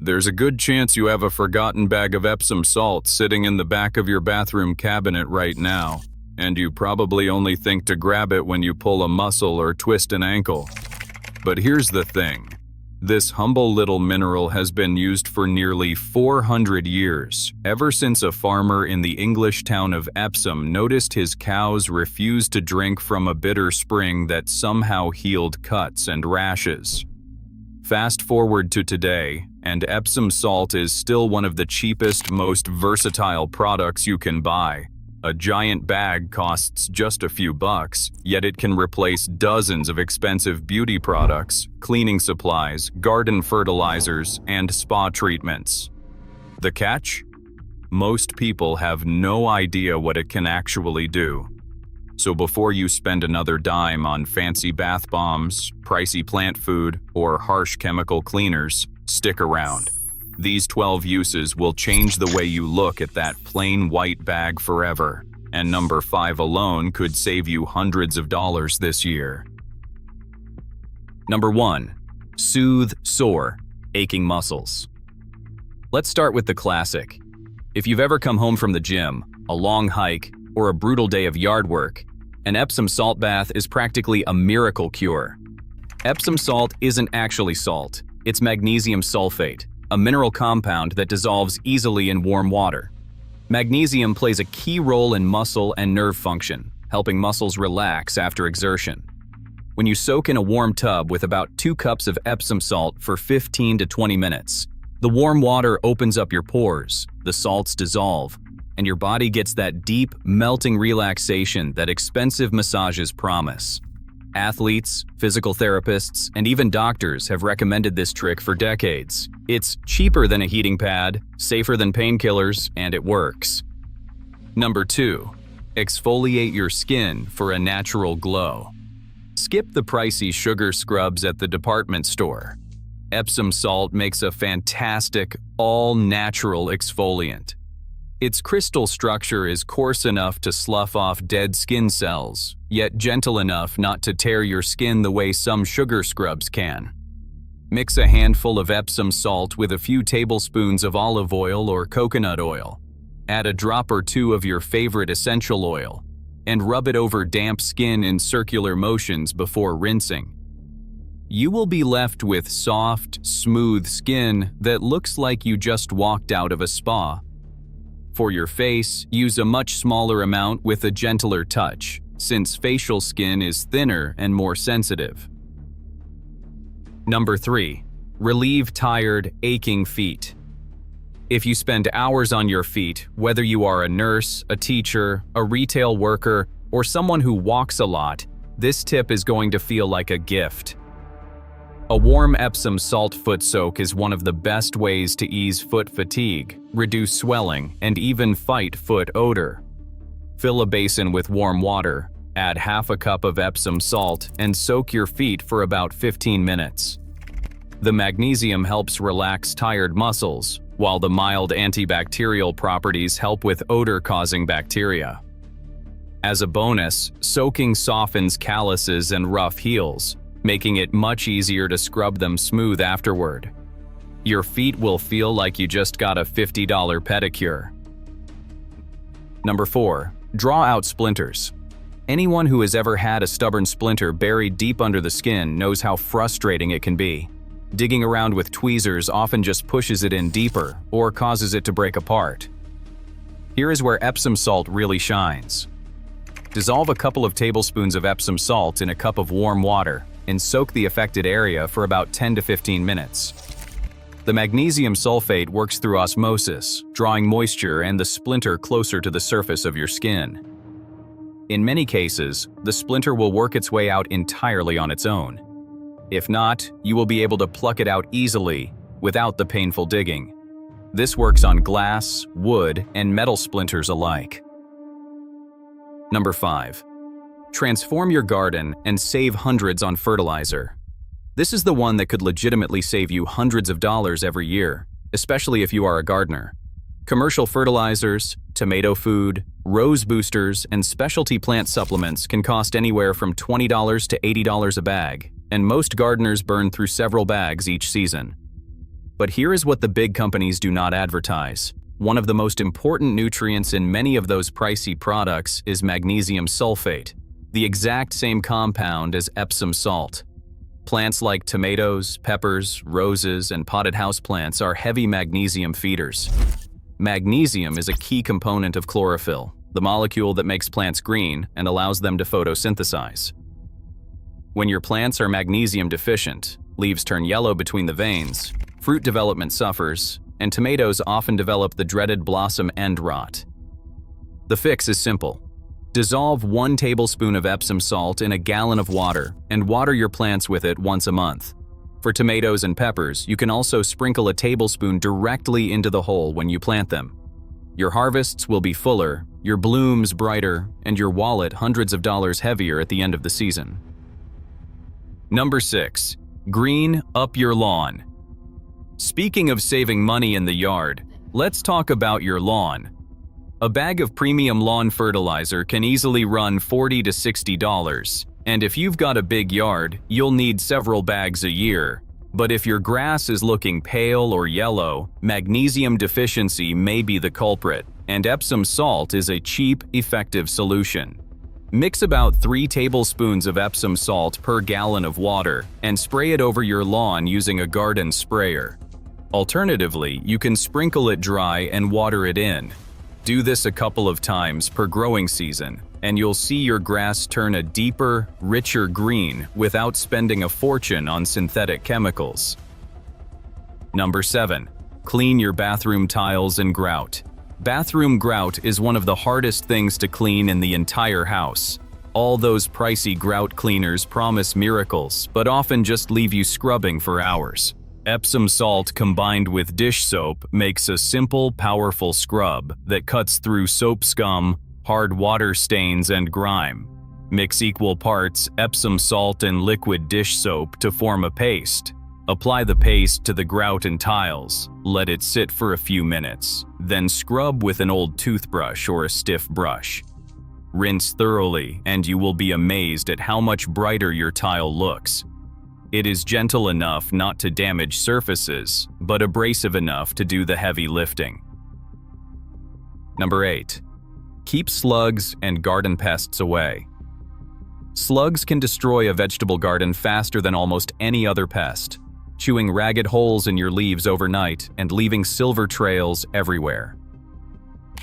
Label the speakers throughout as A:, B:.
A: There's a good chance you have a forgotten bag of Epsom salt sitting in the back of your bathroom cabinet right now, and you probably only think to grab it when you pull a muscle or twist an ankle. But here's the thing. This humble little mineral has been used for nearly 400 years, ever since a farmer in the English town of Epsom noticed his cows refused to drink from a bitter spring that somehow healed cuts and rashes. Fast forward to today, and Epsom salt is still one of the cheapest, most versatile products you can buy. A giant bag costs just a few bucks, yet it can replace dozens of expensive beauty products, cleaning supplies, garden fertilizers, and spa treatments. The catch? Most people have no idea what it can actually do. So before you spend another dime on fancy bath bombs, pricey plant food, or harsh chemical cleaners, stick around. These 12 uses will change the way you look at that plain white bag forever, and number 5 alone could save you hundreds of dollars this year. Number 1. Soothe sore, aching muscles. Let's start with the classic. If you've ever come home from the gym, a long hike, or a brutal day of yard work, an Epsom salt bath is practically a miracle cure. Epsom salt isn't actually salt, it's magnesium sulfate, a mineral compound that dissolves easily in warm water. Magnesium plays a key role in muscle and nerve function, helping muscles relax after exertion. When you soak in a warm tub with about 2 cups of Epsom salt for 15 to 20 minutes, the warm water opens up your pores, the salts dissolve, and your body gets that deep, melting relaxation that expensive massages promise. Athletes, physical therapists, and even doctors have recommended this trick for decades. It's cheaper than a heating pad, safer than painkillers, and it works. Number 2. Exfoliate your skin for a natural glow. Skip the pricey sugar scrubs at the department store. Epsom salt makes a fantastic, all-natural exfoliant. Its crystal structure is coarse enough to slough off dead skin cells, yet gentle enough not to tear your skin the way some sugar scrubs can. Mix a handful of Epsom salt with a few tablespoons of olive oil or coconut oil. Add a drop or 2 of your favorite essential oil, and rub it over damp skin in circular motions before rinsing. You will be left with soft, smooth skin that looks like you just walked out of a spa. For your face, use a much smaller amount with a gentler touch, since facial skin is thinner and more sensitive. Number 3. Relieve tired, aching feet. If you spend hours on your feet, whether you are a nurse, a teacher, a retail worker, or someone who walks a lot, this tip is going to feel like a gift. A warm Epsom salt foot soak is one of the best ways to ease foot fatigue, reduce swelling, and even fight foot odor. Fill a basin with warm water, add half a cup of Epsom salt, and soak your feet for about 15 minutes. The magnesium helps relax tired muscles, while the mild antibacterial properties help with odor-causing bacteria. As a bonus, soaking softens calluses and rough heels, making it much easier to scrub them smooth afterward. Your feet will feel like you just got a $50 pedicure. Number 4. Draw out splinters. Anyone who has ever had a stubborn splinter buried deep under the skin knows how frustrating it can be. Digging around with tweezers often just pushes it in deeper or causes it to break apart. Here is where Epsom salt really shines. Dissolve a couple of tablespoons of Epsom salt in a cup of warm water and soak the affected area for about 10 to 15 minutes. The magnesium sulfate works through osmosis, drawing moisture and the splinter closer to the surface of your skin. In many cases, the splinter will work its way out entirely on its own. If not, you will be able to pluck it out easily without the painful digging. This works on glass, wood, and metal splinters alike. Number 5. Transform your garden and save hundreds on fertilizer. This is the one that could legitimately save you hundreds of dollars every year, especially if you are a gardener. Commercial fertilizers, tomato food, rose boosters, and specialty plant supplements can cost anywhere from $20 to $80 a bag, and most gardeners burn through several bags each season. But here is what the big companies do not advertise. One of the most important nutrients in many of those pricey products is magnesium sulfate, the exact same compound as Epsom salt. Plants like tomatoes, peppers, roses, and potted houseplants are heavy magnesium feeders. Magnesium is a key component of chlorophyll, the molecule that makes plants green and allows them to photosynthesize. When your plants are magnesium deficient, leaves turn yellow between the veins, fruit development suffers, and tomatoes often develop the dreaded blossom end rot. The fix is simple. Dissolve 1 tablespoon of Epsom salt in a gallon of water and water your plants with it once a month. For tomatoes and peppers, you can also sprinkle a tablespoon directly into the hole when you plant them. Your harvests will be fuller, your blooms brighter, and your wallet hundreds of dollars heavier at the end of the season. Number 6. Green up your lawn. Speaking of saving money in the yard, let's talk about your lawn. A bag of premium lawn fertilizer can easily run $40 to $60, and if you've got a big yard, you'll need several bags a year. But if your grass is looking pale or yellow, magnesium deficiency may be the culprit, and Epsom salt is a cheap, effective solution. Mix about 3 tablespoons of Epsom salt per gallon of water and spray it over your lawn using a garden sprayer. Alternatively, you can sprinkle it dry and water it in. Do this a couple of times per growing season, and you'll see your grass turn a deeper, richer green without spending a fortune on synthetic chemicals. Number 7. Clean your bathroom tiles and grout. Bathroom grout is one of the hardest things to clean in the entire house. All those pricey grout cleaners promise miracles, but often just leave you scrubbing for hours. Epsom salt combined with dish soap makes a simple, powerful scrub that cuts through soap scum, hard water stains, and grime. Mix equal parts Epsom salt and liquid dish soap to form a paste. Apply the paste to the grout and tiles, let it sit for a few minutes, then scrub with an old toothbrush or a stiff brush. Rinse thoroughly, and you will be amazed at how much brighter your tile looks. It is gentle enough not to damage surfaces, but abrasive enough to do the heavy lifting. Number 8. Keep slugs and garden pests away. Slugs can destroy a vegetable garden faster than almost any other pest, chewing ragged holes in your leaves overnight and leaving silver trails everywhere.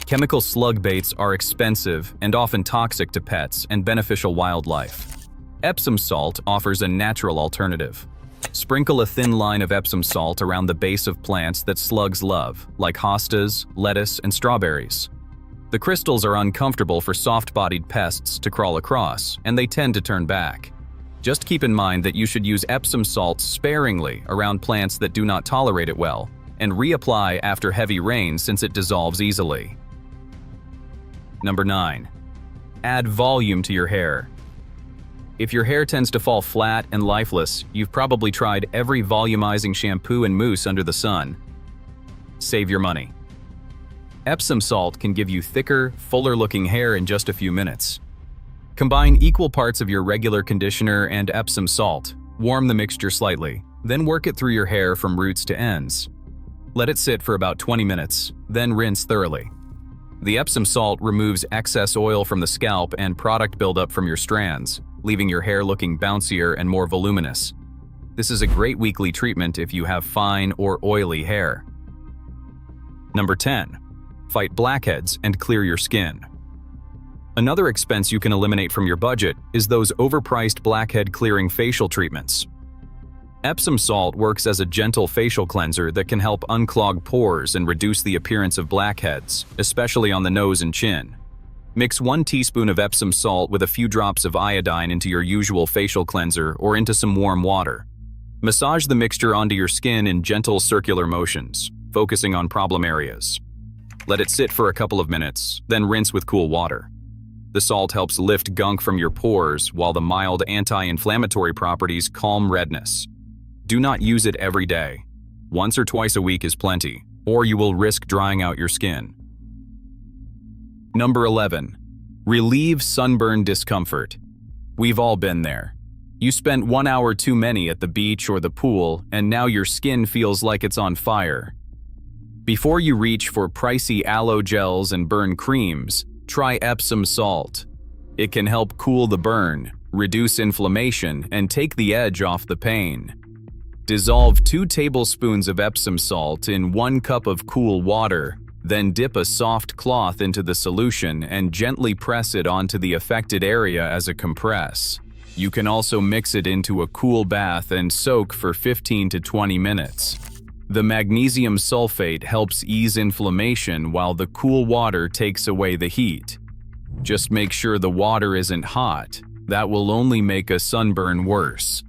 A: Chemical slug baits are expensive and often toxic to pets and beneficial wildlife. Epsom salt offers a natural alternative. Sprinkle a thin line of Epsom salt around the base of plants that slugs love, like hostas, lettuce, and strawberries. The crystals are uncomfortable for soft-bodied pests to crawl across, and they tend to turn back. Just keep in mind that you should use Epsom salt sparingly around plants that do not tolerate it well, and reapply after heavy rain since it dissolves easily. Number 9. Add volume to your hair. If your hair tends to fall flat and lifeless, you've probably tried every volumizing shampoo and mousse under the sun. Save your money. Epsom salt can give you thicker, fuller-looking hair in just a few minutes. Combine equal parts of your regular conditioner and Epsom salt. Warm the mixture slightly, then work it through your hair from roots to ends. Let it sit for about 20 minutes, then rinse thoroughly. The Epsom salt removes excess oil from the scalp and product buildup from your strands, leaving your hair looking bouncier and more voluminous. This is a great weekly treatment if you have fine or oily hair. Number 10. Fight blackheads and clear your skin. Another expense you can eliminate from your budget is those overpriced blackhead clearing facial treatments. Epsom salt works as a gentle facial cleanser that can help unclog pores and reduce the appearance of blackheads, especially on the nose and chin. Mix 1 teaspoon of Epsom salt with a few drops of iodine into your usual facial cleanser or into some warm water. Massage the mixture onto your skin in gentle circular motions, focusing on problem areas. Let it sit for a couple of minutes, then rinse with cool water. The salt helps lift gunk from your pores, while the mild anti-inflammatory properties calm redness. Do not use it every day. Once or twice a week is plenty, or you will risk drying out your skin. Number 11. Relieve sunburn discomfort. We've all been there. You spent 1 hour too many at the beach or the pool, and now your skin feels like it's on fire. Before you reach for pricey aloe gels and burn creams, try Epsom salt. It can help cool the burn, reduce inflammation, and take the edge off the pain. Dissolve 2 tablespoons of Epsom salt in 1 cup of cool water, then dip a soft cloth into the solution and gently press it onto the affected area as a compress. You can also mix it into a cool bath and soak for 15 to 20 minutes. The magnesium sulfate helps ease inflammation while the cool water takes away the heat. Just make sure the water isn't hot. That will only make a sunburn worse.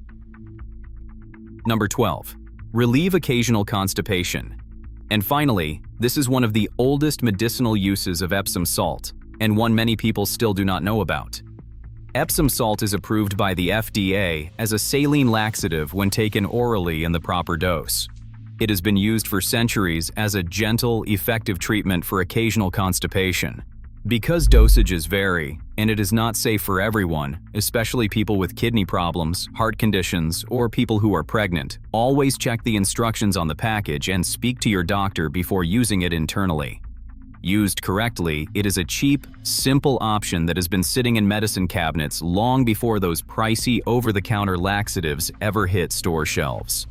A: Number 12. Relieve occasional constipation. And finally, this is one of the oldest medicinal uses of Epsom salt, and one many people still do not know about. Epsom salt is approved by the FDA as a saline laxative when taken orally in the proper dose. It has been used for centuries as a gentle, effective treatment for occasional constipation. Because dosages vary, and it is not safe for everyone, especially people with kidney problems, heart conditions, or people who are pregnant, always check the instructions on the package and speak to your doctor before using it internally. Used correctly, it is a cheap, simple option that has been sitting in medicine cabinets long before those pricey over-the-counter laxatives ever hit store shelves.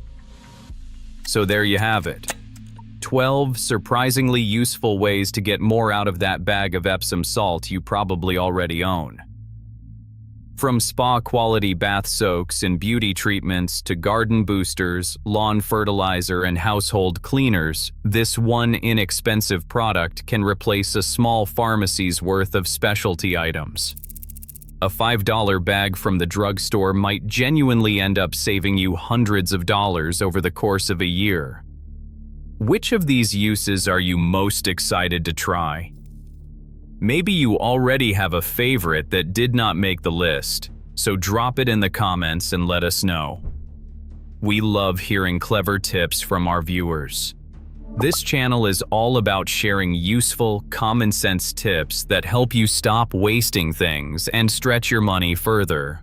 A: So there you have it. 12 surprisingly useful ways to get more out of that bag of Epsom salt you probably already own. From spa-quality bath soaks and beauty treatments to garden boosters, lawn fertilizer, and household cleaners, this one inexpensive product can replace a small pharmacy's worth of specialty items. A $5 bag from the drugstore might genuinely end up saving you hundreds of dollars over the course of a year. Which of these uses are you most excited to try? Maybe you already have a favorite that did not make the list, so drop it in the comments and let us know. We love hearing clever tips from our viewers. This channel is all about sharing useful, common-sense tips that help you stop wasting things and stretch your money further.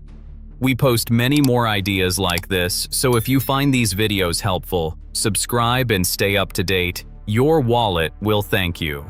A: We post many more ideas like this, so if you find these videos helpful, subscribe and stay up to date. Your wallet will thank you.